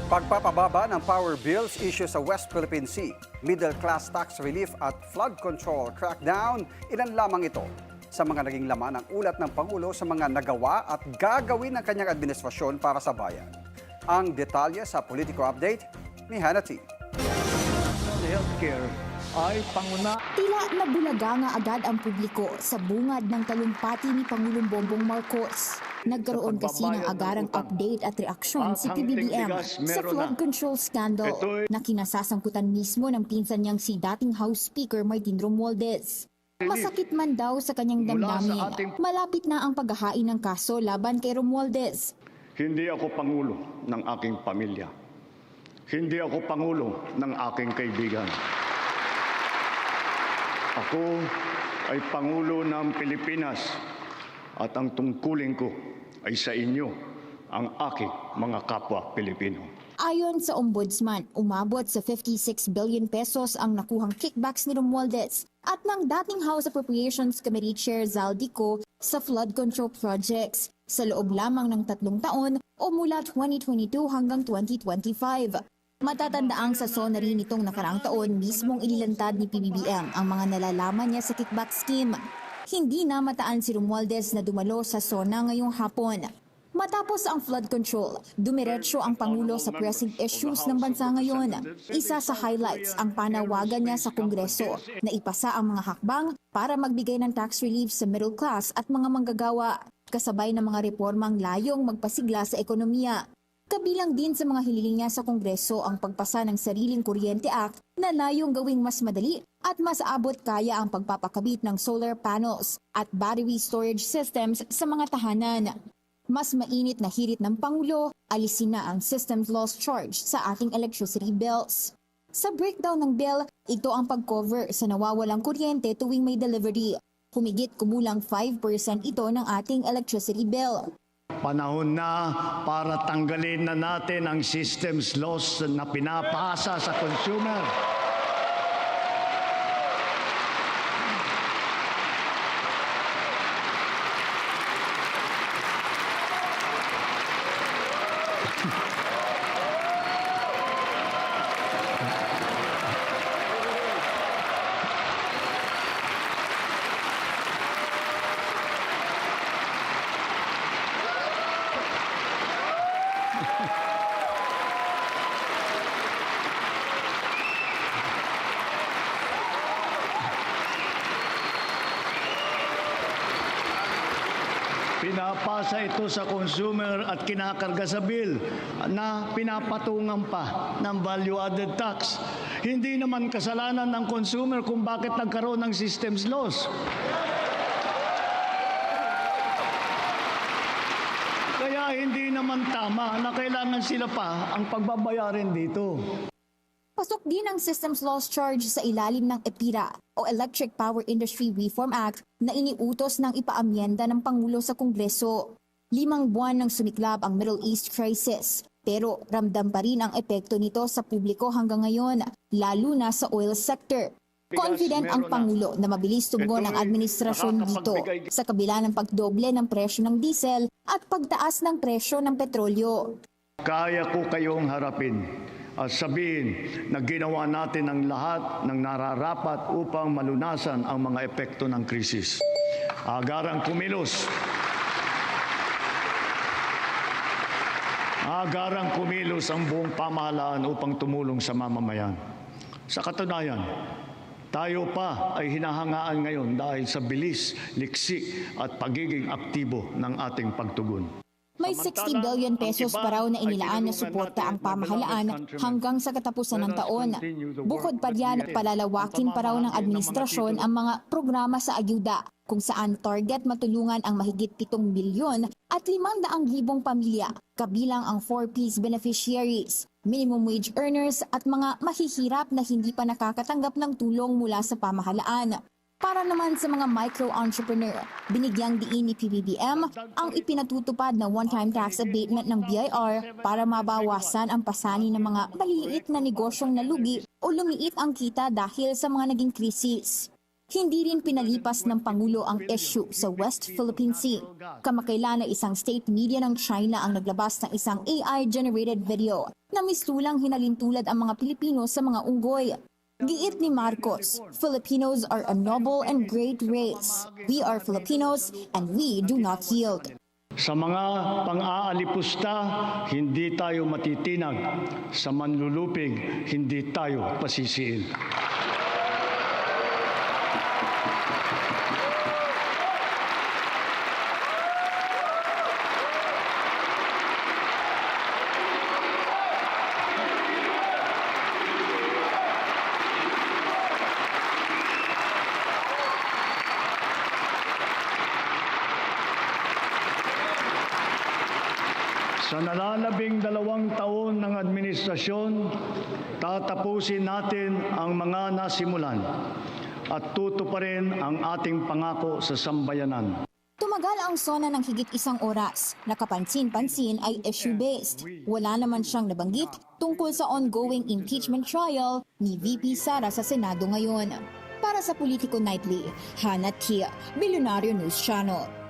Pagpapababa ng power bills issue sa West Philippine Sea, middle class tax relief at flood control crackdown, ilan lamang ito sa mga naging laman ng ulat ng Pangulo sa mga nagawa at gagawin ng kanyang administrasyon para sa bayan. Ang detalye sa Politico Update ni Hannah T. Healthcare ay panguna. Tila nabulaga nga agad ang publiko sa bungad ng talumpati ni Pangulong Bongbong Marcos. Nagkaroon kasi ng agarang update at reaksyon si PBBM sa flood control scandal na kinasasangkutan mismo ng pinsan niyang si dating House Speaker Martin Romualdez. Masakit man daw sa kanyang damdamin, malapit na ang paghahain ng kaso laban kay Romualdez. Hindi ako pangulo ng aking pamilya. Hindi ako pangulo ng aking kaibigan. Ako ay pangulo ng Pilipinas at ang tungkulin ko ay sa inyo, ang aking mga kapwa Pilipino. Ayon sa Ombudsman, umabot sa 56 billion pesos ang nakuhang kickbacks ni Romualdez at ng dating House Appropriations Committee Chair Zaldico sa flood control projects sa loob lamang ng 3 taon o mula 2022 hanggang 2025. Matatandaang sa SONA rin nitong nakaraang taon mismong inilantad ni PBBM ang mga nalalaman niya sa kickback scheme. Hindi na mataan si Romualdez na dumalo sa SONA ngayong hapon. Matapos ang flood control, dumiretso ang Pangulo sa pressing issues ng bansa ngayon. Isa sa highlights ang panawagan niya sa Kongreso na ipasa ang mga hakbang para magbigay ng tax relief sa middle class at mga manggagawa, kasabay ng mga reformang layong magpasigla sa ekonomiya. Kabilang din sa mga hiniling niya sa Kongreso ang pagpasa ng Sariling Kuryente Act na layong gawing mas madali at mas abot kaya ang pagpapakabit ng solar panels at battery storage systems sa mga tahanan. Mas mainit na hirit ng Pangulo, alisin na ang systems loss charge sa ating electricity bills. Sa breakdown ng bill, ito ang pag-cover sa nawawalang kuryente tuwing may delivery. Humigit kumulang 5% ito ng ating electricity bill. Panahon na para tanggalin na natin ang systems loss na pinapasa sa consumer. Pinapasa ito sa consumer at kinakarga sa bill na pinapatungan pa ng value-added tax. Hindi naman kasalanan ng consumer kung bakit nagkaroon ng systems loss. Kaya hindi naman tama na kailangan sila pa ang pagbabayarin dito. Pasok din ang systems loss charge sa ilalim ng EPIRA o Electric Power Industry Reform Act na iniutos ng ipaamyenda ng Pangulo sa Kongreso. 5 buwan nang sumiklab ang Middle East crisis, pero ramdam pa rin ang epekto nito sa publiko hanggang ngayon, lalo na sa oil sector. Confident ang Pangulo na mabilis tugon ang administrasyon dito sa kabila ng pagdoble ng presyo ng diesel at pagtaas ng presyo ng petrolyo. Kaya ko kayong harapin at sabihin na ginawa natin ang lahat ng nararapat upang malunasan ang mga epekto ng krisis. Agarang kumilos. Agarang kumilos ang buong pamahalaan upang tumulong sa mamamayan. Sa katunayan, tayo pa ay hinahangaan ngayon dahil sa bilis, liksi at pagiging aktibo ng ating pagtugon. May 60 billion pesos pa raw na inilaan na suporta ang pamahalaan hanggang sa katapusan ng taon. Bukod pa diyan, palalawakin pa raw ng administrasyon ang mga programa sa ayuda kung saan target matulungan ang mahigit 7 milyon at 500,000 pamilya, kabilang ang 4Ps beneficiaries, minimum wage earners at mga mahihirap na hindi pa nakakatanggap ng tulong mula sa pamahalaan. Para naman sa mga micro-entrepreneur, binigyang diin ni PBBM ang ipinatutupad na one-time tax abatement ng BIR para mabawasan ang pasani ng mga maliliit na negosyong nalugi o lumiit ang kita dahil sa mga naging krisis. Hindi rin pinalipas ng Pangulo ang issue sa West Philippine Sea. Kamakailan na isang state media ng China ang naglabas ng isang AI-generated video na mistulang hinalintulad ang mga Pilipino sa mga unggoy. Giit ni Marcos, Filipinos are a noble and great race. We are Filipinos and we do not yield. Sa mga pang-aalipusta, hindi tayo matitinag. Sa manlulupig, hindi tayo pasisiil. Sa nalalabing 2 taon ng administrasyon, tatapusin natin ang mga nasimulan at tutuparin ang ating pangako sa sambayanan. Tumagal ang SONA ng higit 1 oras. Nakapansin-pansin ay issue-based. Wala naman siyang nabanggit tungkol sa ongoing impeachment trial ni VP Sara sa Senado ngayon. Para sa Politico Nightly, Hannah Tia, Billionario News Channel.